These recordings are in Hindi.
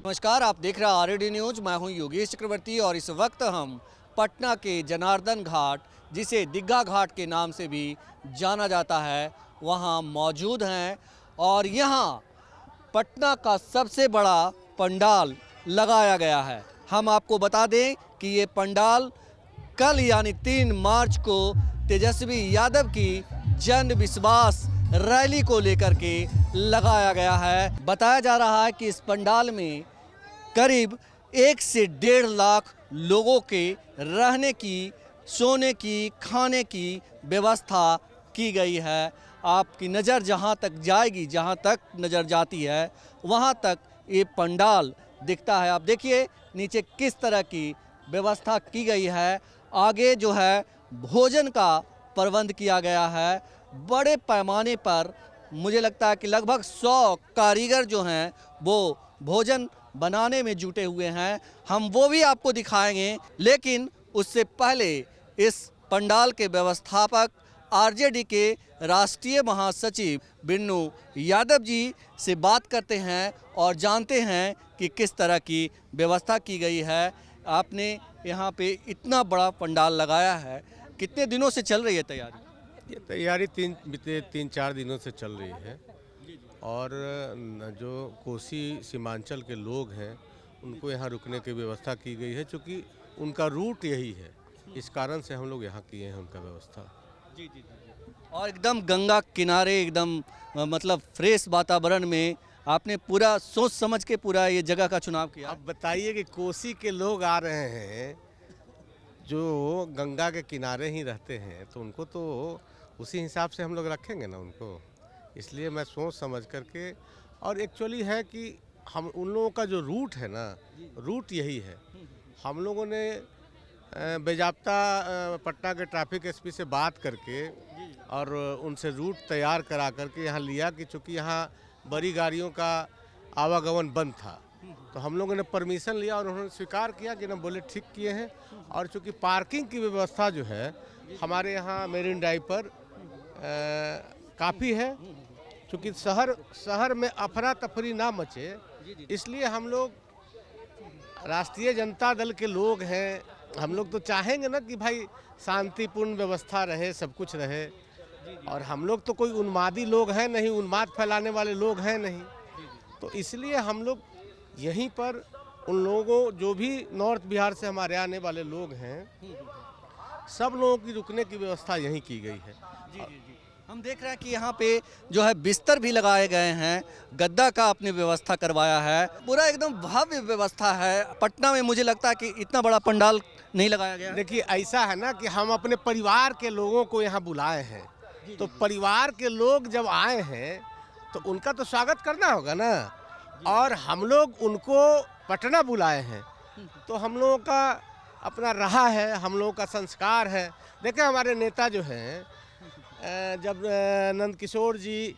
नमस्कार, आप देख रहे हैं आरडी न्यूज। मैं हूं योगेश चक्रवर्ती और इस वक्त हम पटना के जनार्दन घाट, जिसे दीघा घाट के नाम से भी जाना जाता है, वहां मौजूद हैं। और यहां पटना का सबसे बड़ा पंडाल लगाया गया है। हम आपको बता दें कि ये पंडाल कल यानी 3 मार्च को तेजस्वी यादव की जन विश्वास रैली को लेकर के लगाया गया है। बताया जा रहा है कि इस पंडाल में करीब 1 से 1.5 लाख लोगों के रहने की, सोने की, खाने की व्यवस्था की गई है। आपकी नज़र जहां तक जाएगी, जहां तक नज़र जाती है, वहां तक ये पंडाल दिखता है। आप देखिए नीचे किस तरह की व्यवस्था की गई है। आगे जो है भोजन का प्रबंध किया गया है बड़े पैमाने पर। मुझे लगता है कि लगभग 100 कारीगर जो हैं वो भोजन बनाने में जुटे हुए हैं। हम वो भी आपको दिखाएंगे, लेकिन उससे पहले इस पंडाल के व्यवस्थापक आरजेडी के राष्ट्रीय महासचिव बिन्नू यादव जी से बात करते हैं और जानते हैं कि किस तरह की व्यवस्था की गई है। आपने यहाँ पे इतना बड़ा पंडाल लगाया है, कितने दिनों से चल रही है तैयारी? ये तैयारी बीते 3-4 दिनों से चल रही है और जो कोसी सीमांचल के लोग हैं उनको यहाँ रुकने की व्यवस्था की गई है, क्योंकि उनका रूट यही है। इस कारण से हम लोग यहाँ किए हैं उनका व्यवस्था। जी। और एकदम गंगा किनारे, एकदम मतलब फ्रेश वातावरण में आपने पूरा सोच समझ के पूरा ये जगह का चुनाव किया। अब बताइए कि कोसी के लोग आ रहे हैं जो गंगा के किनारे ही रहते हैं, तो उनको तो उसी हिसाब से हम लोग रखेंगे ना उनको। इसलिए मैं सोच समझ करके, और एक्चुअली है कि हम उन लोगों का जो रूट है ना, रूट यही है। हम लोगों ने बेजाब्ता पटना के ट्रैफिक एसपी से बात करके और उनसे रूट तैयार करा करके यहाँ लिया कि चूँकि यहाँ बड़ी गाड़ियों का आवागमन बंद था, तो हम लोगों ने परमिशन लिया और उन्होंने स्वीकार किया कि ना, बोले ठीक किए हैं। और चूँकि पार्किंग की व्यवस्था जो है हमारे यहाँ मेरिन ड्राइव पर काफ़ी है, चूँकि शहर में अफरा तफरी ना मचे, इसलिए हम लोग राष्ट्रीय जनता दल के लोग हैं। हम लोग तो चाहेंगे ना कि भाई शांतिपूर्ण व्यवस्था रहे, सब कुछ रहे। और हम लोग तो कोई उन्मादी लोग हैं नहीं, उन्माद फैलाने वाले लोग हैं नहीं, तो इसलिए हम लोग यहीं पर उन लोगों, जो भी नॉर्थ बिहार से हमारे आने वाले लोग हैं, सब लोगों की रुकने की व्यवस्था यहीं की गई है। जी। हम देख रहे हैं कि यहाँ पे जो है बिस्तर भी लगाए गए हैं, गद्दा का आपने व्यवस्था करवाया है, पूरा एकदम भव्य व्यवस्था है। पटना में मुझे लगता है कि इतना बड़ा पंडाल नहीं लगाया गया। देखिए ऐसा है ना कि हम अपने परिवार के लोगों को यहाँ बुलाए हैं, तो परिवार के लोग जब आए हैं तो उनका तो स्वागत करना होगा ना। और हम लोग उनको पटना बुलाए हैं, तो हम लोगों का अपना रहा है, हम लोगों का संस्कार है। देखें हमारे नेता जो हैं, जब नंदकिशोर जी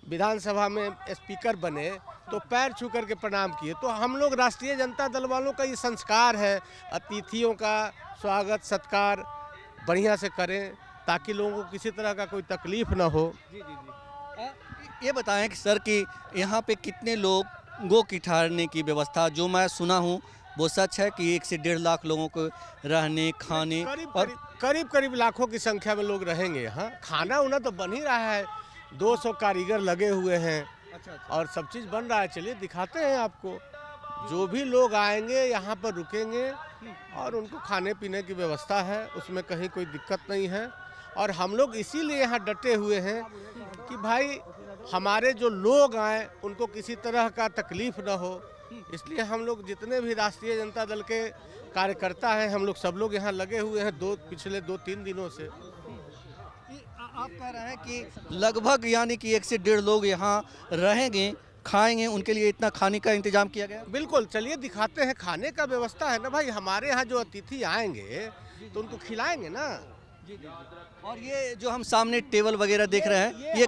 विधानसभा में स्पीकर बने तो पैर छू करके प्रणाम किए। तो हम लोग राष्ट्रीय जनता दल वालों का ये संस्कार है, अतिथियों का स्वागत सत्कार बढ़िया से करें, ताकि लोगों को किसी तरह का कोई तकलीफ ना हो। जी। ये बताएं कि सर कि यहाँ पे कितने लोगों की ठहरने की व्यवस्था, जो मैं सुना हूँ वो सच है कि 1 से 1.5 लाख लोगों को रहने, खाने और करीब लाखों की संख्या में लोग रहेंगे यहाँ। खाना उना तो बन ही रहा है, 200 कारीगर लगे हुए हैं। अच्छा। और सब चीज़ बन रहा है। चलिए दिखाते हैं आपको। जो भी लोग आएंगे यहाँ पर रुकेंगे और उनको खाने पीने की व्यवस्था है, उसमें कहीं कोई दिक्कत नहीं है। और हम लोग इसीलिए यहाँ डटे हुए हैं कि भाई हमारे जो लोग आए उनको किसी तरह का तकलीफ ना हो। इसलिए हम लोग जितने भी राष्ट्रीय जनता दल के कार्यकर्ता हैं, हम लोग सब लोग यहाँ लगे हुए हैं पिछले 2-3 दिनों से। आप कह रहे हैं कि लगभग यानी कि 1 से 1.5 लोग यहाँ रहेंगे, खाएंगे, उनके लिए इतना खाने का इंतजाम किया गया? बिल्कुल, चलिए दिखाते हैं। खाने का व्यवस्था है ना भाई, हमारे यहाँ जो अतिथि आएंगे तो उनको खिलाएंगे ना। जी। और ये जो हम सामने टेबल वगैरह देख रहे हैं, ये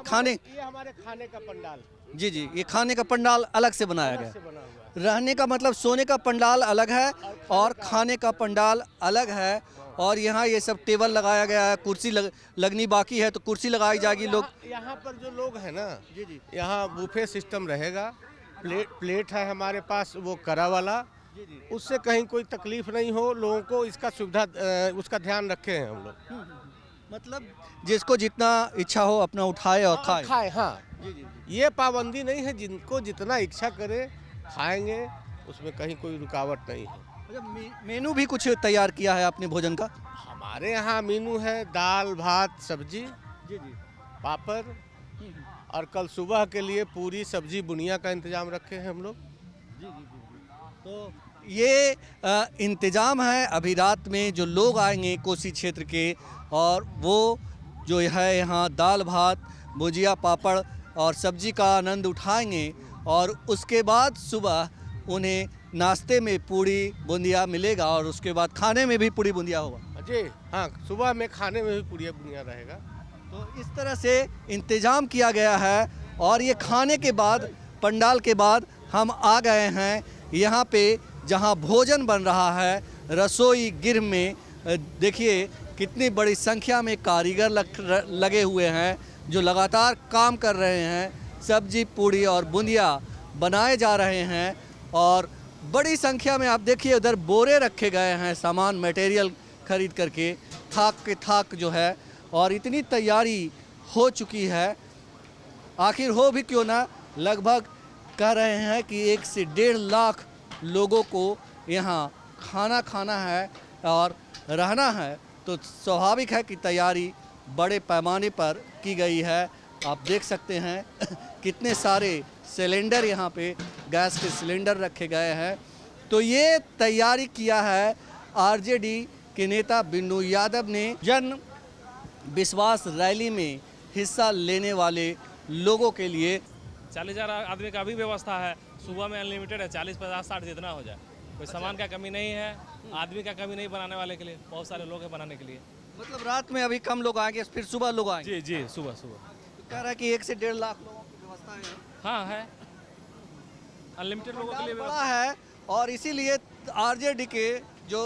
हमारे खाने का पंडाल। जी, ये खाने का पंडाल अलग से बनाया गया। रहने का मतलब सोने का पंडाल अलग है और खाने का पंडाल अलग है। और यहाँ ये सब टेबल लगाया गया है, कुर्सी लगनी बाकी है तो कुर्सी लगाई जाएगी। लोग यहाँ पर जो लोग हैं ना, जी यहाँ बुफे सिस्टम रहेगा। प्लेट है हमारे पास वो करा वाला, उससे कहीं कोई तकलीफ नहीं हो लोगों को, इसका सुविधा उसका ध्यान रखे हैं हम लोग। मतलब जिसको जितना इच्छा हो अपना उठाए और खाए। खाए, हाँ। ये पाबंदी नहीं है, जिनको जितना इच्छा करे खाएंगे, उसमें कहीं कोई रुकावट नहीं है। अच्छा, मेनू भी कुछ तैयार किया है आपने भोजन का? हमारे यहाँ मेनू है दाल भात सब्जी, पापड़, और कल सुबह के लिए पूरी सब्जी बुनिया का इंतजाम रखे हैं हम लोग। तो ये इंतजाम है अभी रात में जो लोग आएंगे कोसी क्षेत्र के, और वो जो है यहाँ दाल भात भुजिया पापड़ और सब्जी का आनंद उठाएंगे, और उसके बाद सुबह उन्हें नाश्ते में पूड़ी बूंदिया मिलेगा, और उसके बाद खाने में भी पूड़ी बूंदिया होगा। जी हाँ, सुबह में खाने में भी पूड़ी बुनिया रहेगा। तो इस तरह से इंतजाम किया गया है। और ये खाने के बाद, पंडाल के बाद हम आ गए हैं यहाँ पे जहाँ भोजन बन रहा है रसोई गृह में। देखिए कितनी बड़ी संख्या में कारीगर लगे हुए हैं जो लगातार काम कर रहे हैं। सब्जी पूड़ी और बूंदिया बनाए जा रहे हैं, और बड़ी संख्या में आप देखिए उधर बोरे रखे गए हैं सामान मटेरियल खरीद करके, थाक के थाक जो है। और इतनी तैयारी हो चुकी है, आखिर हो भी क्यों ना, लगभग कह रहे हैं कि 1 से 1.5 लाख लोगों को यहाँ खाना खाना है और रहना है। तो स्वाभाविक है कि तैयारी बड़े पैमाने पर की गई है। आप देख सकते हैं कितने सारे सिलेंडर यहाँ पे गैस के सिलेंडर रखे गए हैं। तो ये तैयारी किया है आरजेडी के नेता बिन्नू यादव ने जन विश्वास रैली में हिस्सा लेने वाले लोगों के लिए। 40,000 आदमी का भी व्यवस्था है, सुबह में अनलिमिटेड है, 40, 50, 60 जितना हो जाए, कोई सामान का कमी नहीं है, आदमी का कमी नहीं बनाने वाले के लिए, बहुत सारे लोग हैं बनाने के लिए। मतलब रात में अभी कम लोग आएंगे, फिर सुबह लोग आएंगे? जी सुबह तो कह रहा है कि 1 से 1.5 लाख लोगों की व्यवस्था है। हाँ है, अनलिमिटेड लोगों के लिए बड़ा है। और इसीलिए आरजेडी के जो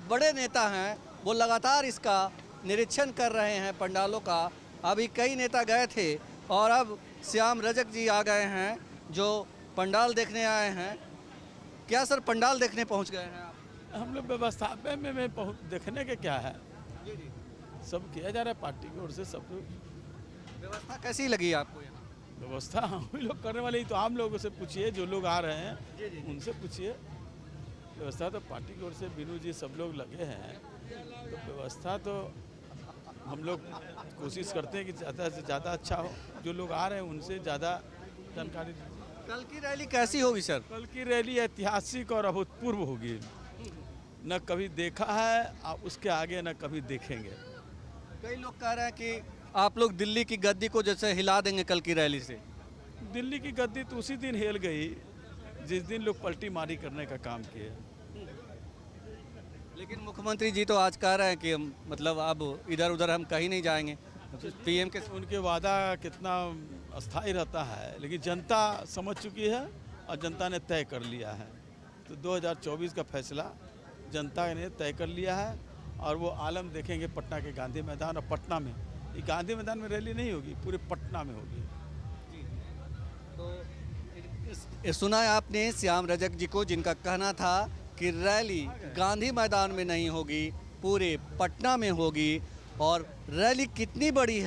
बड़े नेता हैं वो लगातार इसका निरीक्षण कर रहे हैं पंडालों का। अभी कई नेता गए थे और अब श्याम रजक जी आ गए हैं जो पंडाल देखने आए हैं। क्या सर, पंडाल देखने पहुंच गए हैं आप? हम लोग व्यवस्था में देखने के क्या है, सब किया जा रहा है पार्टी की ओर से। सब लोग व्यवस्था कैसी लगी आपको यहाँ? व्यवस्था हम ही लोग करने वाले ही, तो आम लोगों से पूछिए, जो लोग आ रहे हैं उनसे पूछिए। व्यवस्था तो पार्टी की ओर से बिनू जी सब लोग लगे हैं, तो व्यवस्था तो हम लोग कोशिश करते हैं कि ज़्यादा से ज़्यादा अच्छा हो। जो लोग आ रहे हैं उनसे ज़्यादा जानकारी। कल की रैली कैसी होगी सर? कल की रैली ऐतिहासिक और अभूतपूर्व होगी, न कभी देखा है आप उसके आगे, न कभी देखेंगे। कई लोग कह रहे हैं कि आप लोग दिल्ली की गद्दी को जैसे हिला देंगे कल की रैली से। दिल्ली की गद्दी तो उसी दिन हिल गई जिस दिन लोग पलटी मारी करने का काम किए। लेकिन मुख्यमंत्री जी तो आज कह रहे हैं कि मतलब अब इधर उधर हम कहीं नहीं जाएंगे। पीएम के उनके वादा कितना अस्थायी रहता है, लेकिन जनता समझ चुकी है और जनता ने तय कर लिया है। तो 2024 का फैसला जनता ने तय कर लिया है, और वो आलम देखेंगे पटना के गांधी मैदान। और पटना में, ये गांधी मैदान में रैली नहीं होगी, पूरे पटना में होगी। तो सुना है आपने श्याम रजक जी को, जिनका कहना था कि रैली गांधी मैदान में नहीं होगी, पूरे पटना में होगी। और रैली कितनी बड़ी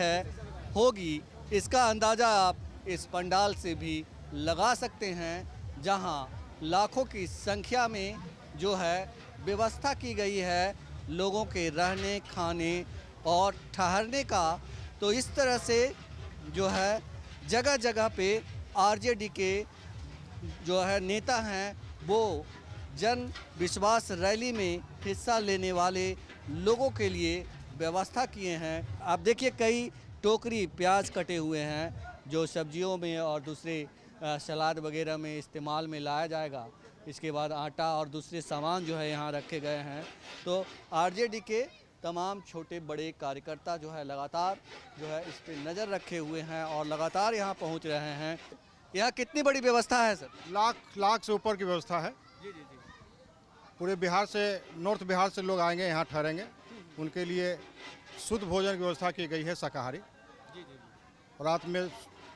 होगी इसका अंदाज़ा आप इस पंडाल से भी लगा सकते हैं, जहां लाखों की संख्या में जो है व्यवस्था की गई है लोगों के रहने खाने और ठहरने का। तो इस तरह से जो है जगह जगह पे आरजेडी के जो है नेता हैं वो जन विश्वास रैली में हिस्सा लेने वाले लोगों के लिए व्यवस्था किए हैं। आप देखिए कई टोकरी प्याज कटे हुए हैं जो सब्जियों में और दूसरे सलाद वगैरह में इस्तेमाल में लाया जाएगा। इसके बाद आटा और दूसरे सामान जो है यहाँ रखे गए हैं। तो आरजेडी के तमाम छोटे बड़े कार्यकर्ता जो है लगातार जो है इस पर नज़र रखे हुए हैं और लगातार यहाँ पहुँच रहे हैं। यहाँ कितनी बड़ी व्यवस्था है सर? लाख से ऊपर की व्यवस्था है। जी। पूरे बिहार से, नॉर्थ बिहार से लोग आएंगे, यहाँ ठहरेंगे। उनके लिए शुद्ध भोजन की व्यवस्था की गई है, शाकाहारी। रात में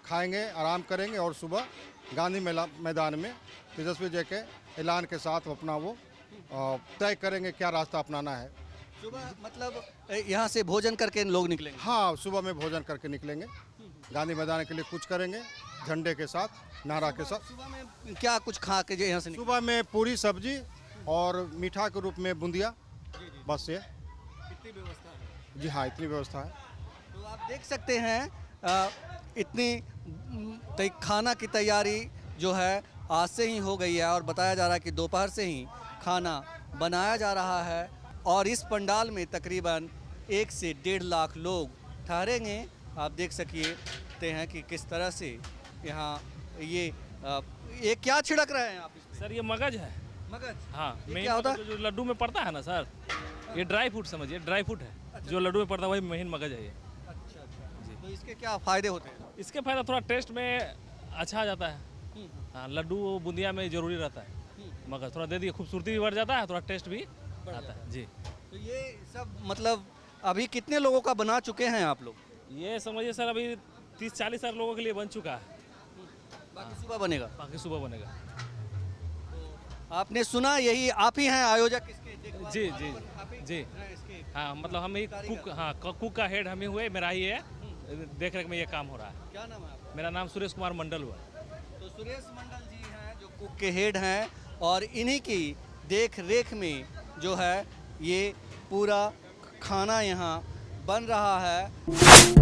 खाएंगे, आराम करेंगे और सुबह गांधी मेला मैदान में तेजस्वी जी के ऐलान के साथ अपना वो तय करेंगे क्या रास्ता अपनाना है। सुबह मतलब यहाँ से भोजन करके लोग निकलेंगे। हाँ, सुबह में भोजन करके निकलेंगे, गांधी मैदान के लिए कुछ करेंगे, झंडे के साथ, नारा के साथ। सुबह में क्या कुछ खा के यहाँ से सुबह में पूरी सब्जी और मीठा के रूप में बूंदिया, बस ये। इतनी व्यवस्था है। जी हाँ, इतनी व्यवस्था है। तो आप देख सकते हैं इतनी खाना की तैयारी जो है आज से ही हो गई है और बताया जा रहा है कि दोपहर से ही खाना बनाया जा रहा है और इस पंडाल में तकरीबन 1 से 1.5 लाख लोग ठहरेंगे। आप देख सकते हैं कि किस तरह से यहाँ ये क्या छिड़क रहे हैं आप इसमें? सर ये मगज है। मगज? हाँ, ये मेन क्या होता मगज जो लड्डू में पड़ता है ना सर, ये ड्राई फ्रूट समझिए, ड्राई फ्रूट है। जो लड्डू में पड़ता है वही मेन मगज है ये। अच्छा अच्छा। तो इसके क्या फ़ायदे होते हैं? इसके फायदा थोड़ा टेस्ट में अच्छा आ जाता है। हाँ, लड्डू बूंदिया में ज़रूरी रहता है। मगज थोड़ा दे दिए, खूबसूरती भी बढ़ जाता है, थोड़ा टेस्ट भी आता है। जी, तो ये सब मतलब अभी कितने लोगों का बना चुके हैं आप लोग? ये समझिए सर अभी 30-40 हज़ार लोगों के लिए बन चुका है, बाकी सुबह बनेगा। बाकी सुबह बनेगा। आपने सुना, यही आप ही हैं आयोजक इसके? जी जी जी। हाँ, मतलब हम ही कुक, हाँ कुक का हेड हम ही हुए, मेरा ही है, देख रेख में ये काम हो रहा है। क्या नाम है आपका? मेरा नाम सुरेश कुमार मंडल हुआ। तो सुरेश मंडल जी हैं जो कुक के हेड हैं और इन्हीं की देख रेख में जो है ये पूरा खाना यहाँ बन रहा है।